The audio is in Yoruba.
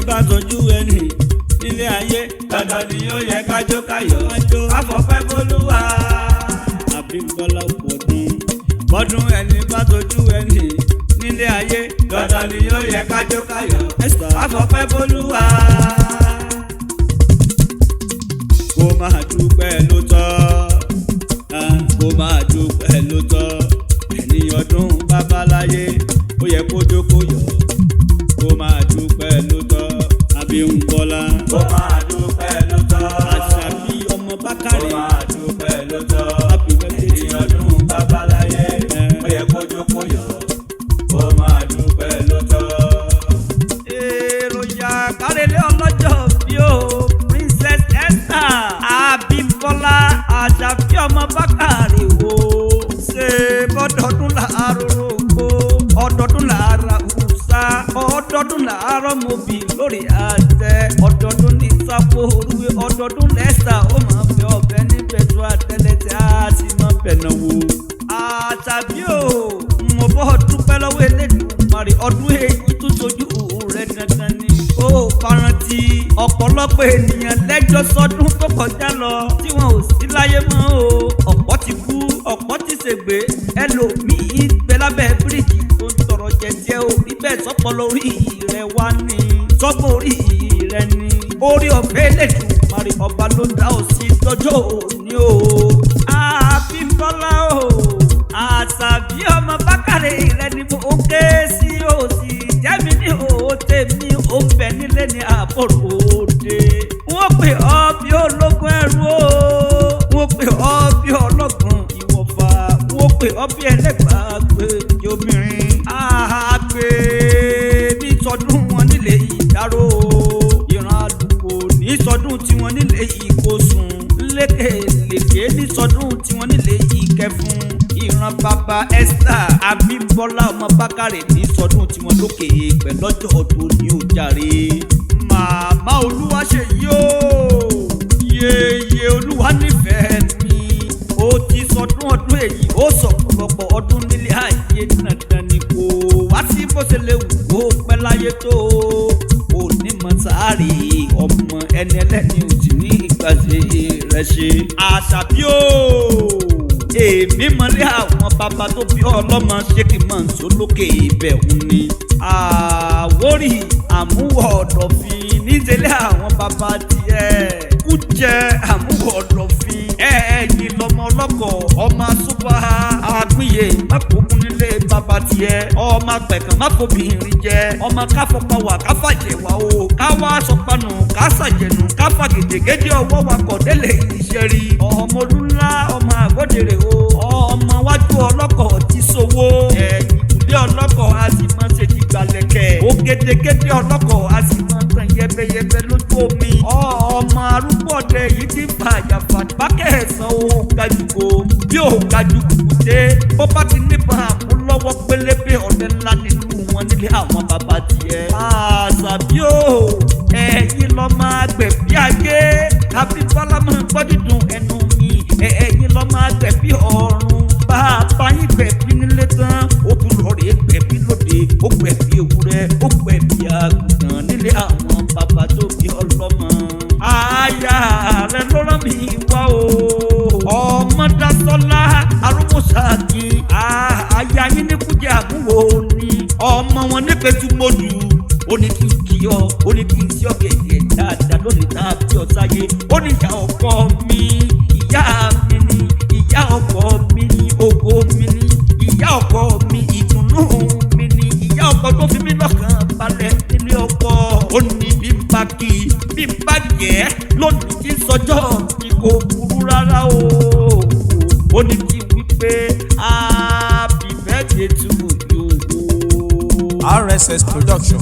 bá tọ́jú ẹni nílé ayé dandan ni ó yẹ kájó káyọ̀ káfọ́pẹ́ bólúwa. Abímbọ́lá bọ́dún ẹni bá tọ́jú ẹni nílé ayé dandan ni ó yẹ kájó káyọ̀ káfọ́pẹ́ bólúwa. Kó máa dúpẹ́ ló tọ́ kó máa dúpẹ́ ló tọ́ ẹni ọdún babaláyé ó yẹ kó jókòó yọ̀ kó máa dúpẹ́ ló tọ́. Abímbọ́lá kó máa dúpẹ́ ló tọ́. Àṣàbí ọmọ Bákàrè kó máa dúpẹ́ ló tọ́. ẹni ọdún babaláyé ó yẹ kó jókòó yọ̀ kó máa dúpẹ́ ló tọ́. Èròjà kárẹ́lé ọlọ́jọ́ bí ó Princess Esther Abímbọ́lá Àṣàbí ọmọ Bákàrè wo ṣe bọ́dọọdún làárọ̀ rògbò ọdọọdún làárọ̀ hùsà ọdọọdún làárọ̀ mọ̀bì lórí àtẹ ọdọọdún ní sápò orúwé ọdọọdún lẹ́sà ó máa fẹ́ ọbẹ̀ níbẹ̀ tó àtẹlẹsẹ̀ á sì máa bẹ̀ náà wò. Àṣàbí o mo bọ́ dúpẹ́ lọ́wọ́ Elédùmarè ọdún èyí tó sojú rẹ̀ gangan ni. Ó farantí ọ̀pọ̀lọpọ̀ ènìyàn lẹ́jọ́ sọdún tó kọjá lọ tí wọn ò sí láyé mọ́ o. Ọ̀pọ̀ ti kú ọ̀pọ̀ ti ṣègbé ẹlòmíì gbé lábẹ́ bíríìjì tó ń tọrọ jẹjẹ o. Ibẹ̀ sọ́pọ̀ lórí rẹ̀ wá ní sọ́pọ̀ orí rẹ̀ ni. Orí ọ̀fẹ́ Elédùmarè ọba ló dá ọ sí lọ́jọ́ òní o. Abímbọ́lá o Àṣàbí ọmọ Bákàrè rẹ̀ ni mo ké sí o sì jẹ́mi ní òde mi ò ń bẹ nílé ní àbọ̀rò òde. Wọ́n pè ọ́ bí ológun ẹrú o wọ́n pè ọ́ bí ọlọ́gbọ̀n ìwọ̀fà wọ́n pè ọ́ bí ẹlẹ́gbàgbé obìnrin. Àgbè ní sọdún wọn nílé ìdárò ìran àlùkò ní sọdún tiwọn nílé ìkósùn lékèlékè ní sọdún tiwọn nílé ìkẹfún. Ìran bàbá Esther Abímbọ́lá ọmọ Bákàrè ní sọdún tiwọn lókè èèpẹ̀ lọ́jọ́ ọdún ní òjàre. Màmá olúwa ṣe yóò yeye olúwa nífẹ̀ẹ́ mi. Ó ti sọdún ọdún èyí ó sọ̀pọ̀lọpọ̀ ọdún nílé ayé dandan ni kò wá sí bó ṣe lè wù kó pẹ́ láyé tó. Onímọ̀ sáré ọmọ ẹni ẹlẹ́ni ò sì ní ìgbàṣe rẹ̀ ṣe. Àṣàbí o èmi mọ̀lẹ́ àwọn bàbá tó bí ọlọ́mọ ṣé kí n mọ̀ nsọ lókè ibẹ̀ ń ni. Àwórì àmúwọ̀ ọ̀dọ̀fin nídìílé àwọn bàbá tiẹ̀ kú jẹ́ àmúwọ̀ ọ̀dọ̀fin ẹ̀ẹ́yìn lọ́mọ ọlọ́kọ̀ ọmọ súpà àgbìyẹ mákòókun nílé bàbá tiẹ̀ ọmọ pẹ̀kàn mákòbìnrin jẹ́ ọmọ káfọ́páwà káfàjẹ̀wà o káwá sọpanù kásàjẹ̀nù káfàgèdègèdè ọwọ́ wa kọ̀délé ìṣẹ́rí ọmọ olúńlá ọmọ àgọ́dẹ̀rẹ̀ o ọmọ wájú ọlọ́kọ̀ ti sowó ẹ̀yìn ìkùlé ọlọ́kọ̀ a sì máa ṣe ti gbalẹ̀kẹ̀ ògèdègèdè ọlọ́kọ̀ a sì máa tàn yẹbẹyẹbẹ lójú omi ọmọ arúgbó ọdẹ yìí ti fa àyàfà bákẹ́ẹ̀sán o gajùkọ bí o gajùkọ dé bó bá ti nípa àmúlọ́wọ́ pélébé ọ̀dẹ ńlá nínú wọn nílé àwọn bàbá tiẹ̀. Àṣàbí o ẹ̀yin lọ máa gbẹ̀bí ayé Abímbọ́lá máa gbọ́ dídùn ẹnu mi ẹ̀yin lọ máa gbẹ̀bí ọ̀run bàbá yín gbẹ̀bí nílé tán ó tún lọ rèé gbẹ̀bí lóde ó gbẹ̀bí ewúrẹ́ ó gbẹ̀bí àgùntàn nílé àwọn bàbá tó bí ọlọ́mọ. Aya rẹ̀ ló rán mi wá o Ọmọdásọ́lá Arúmọ̀ṣákì aya yín ní kújẹ́ àbúrò ni ọmọ wọn ní pẹ̀tùmọ́dù ó ní kí n kí ọ ó ní kí n sí ọ̀gẹ̀dẹ̀ dáadáa lónìí tá a bí ọ sáyé ó ní ìyá ọkọ mi ìyá mi ni ìyá ọkọ mi ni ògo mi ni ìyá ọkọ mi ìdùnnú mi ni ìyá ọkọ tó fi mí lọ́kàn balẹ̀ nílé ọkọ ó ní bí n bá kí bí n bá jẹ́ lónìí tí sọjọ́ tí kò burú rárá o ó ní kí n wí pé happy birthday to you. RSS Production.